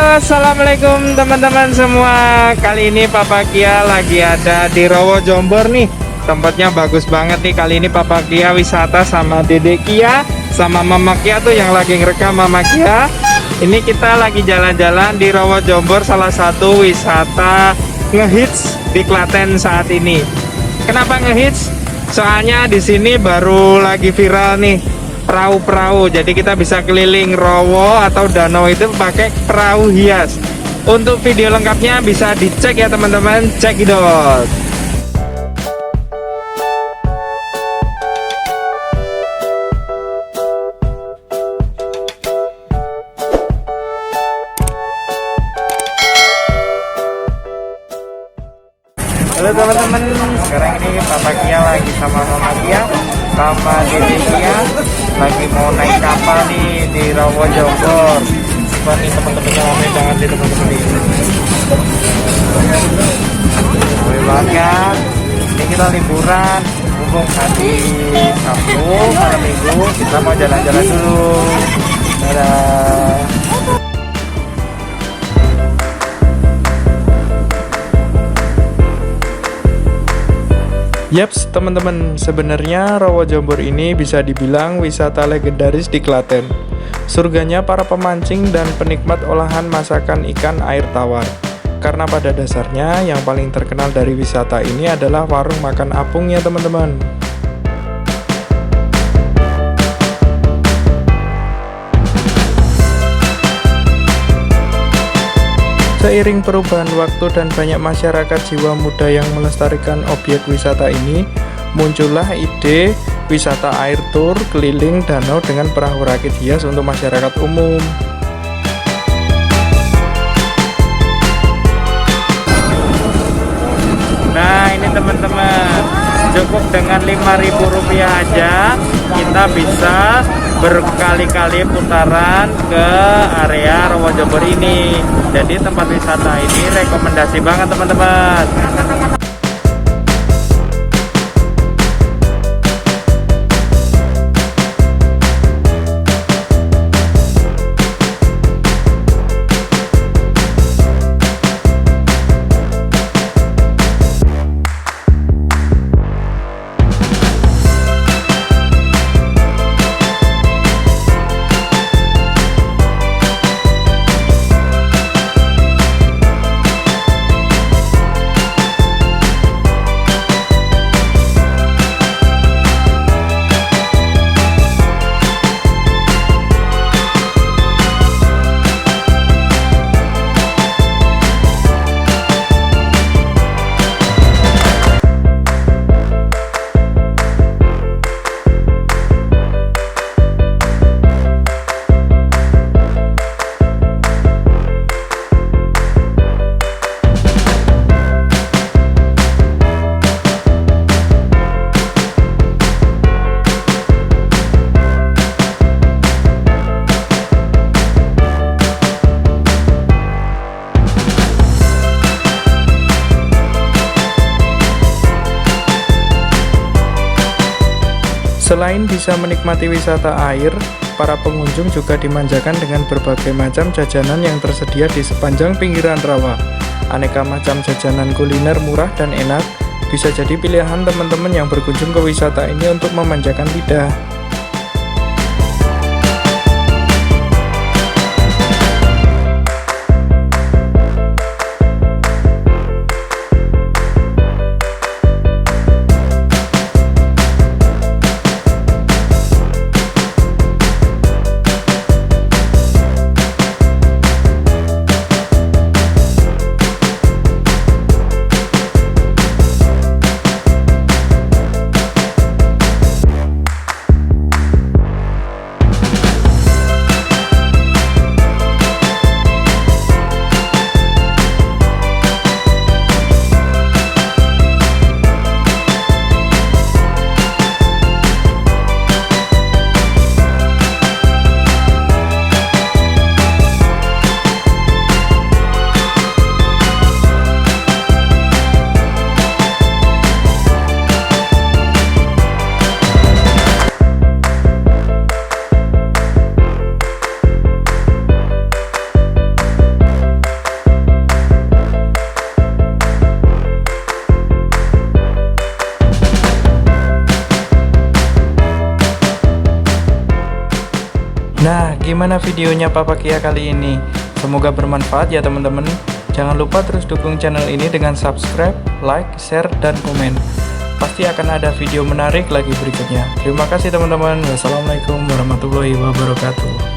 Assalamualaikum teman-teman semua. Kali ini Papa Kia lagi ada di Rowo Jombor nih. Tempatnya bagus banget nih. Kali ini Papa Kia wisata sama Dede Kia sama Mama Kia tuh yang lagi ngerekam Mama Kia. Ini kita lagi jalan-jalan di Rowo Jombor, salah satu wisata ngehits di Klaten saat ini. Kenapa ngehits? Soalnya di sini baru lagi viral nih perahu-perahu, jadi kita bisa keliling Rowo atau danau itu pakai perahu hias. Untuk video lengkapnya bisa dicek ya teman-teman, cekidot. Halo teman-teman, sekarang ini Papa Kia lagi sama Mama Kia sama Dede Kia lagi mau naik kapal nih di Rowo Jombor. Coba nih teman-temannya ramai banget nih teman-teman ini. Ramai banget. Ini kita liburan, mumpung hari Sabtu, malam Minggu kita mau jalan-jalan dulu. Dadah. Yaps teman-teman, sebenarnya Rowo Jombor ini bisa dibilang wisata legendaris di Klaten. Surganya para pemancing dan penikmat olahan masakan ikan air tawar. Karena pada dasarnya yang paling terkenal dari wisata ini adalah warung makan apung ya teman-teman. Seiring perubahan waktu dan banyak masyarakat jiwa muda yang melestarikan objek wisata ini, muncullah ide wisata air tour keliling danau dengan perahu rakit hias untuk masyarakat umum. Nah ini teman-teman, cukup dengan Rp5.000 aja kita bisa berkali-kali putaran ke area Rowo Jombor ini. Jadi tempat wisata ini rekomendasi banget teman-teman. Selain bisa menikmati wisata air, para pengunjung juga dimanjakan dengan berbagai macam jajanan yang tersedia di sepanjang pinggiran rawa. Aneka macam jajanan kuliner murah dan enak bisa jadi pilihan teman-teman yang berkunjung ke wisata ini untuk memanjakan lidah. Nah, gimana videonya Papa Kia kali ini? Semoga bermanfaat ya teman-teman. Jangan lupa terus dukung channel ini dengan subscribe, like, share, dan komen. Pasti akan ada video menarik lagi berikutnya. Terima kasih teman-teman. Wassalamualaikum warahmatullahi wabarakatuh.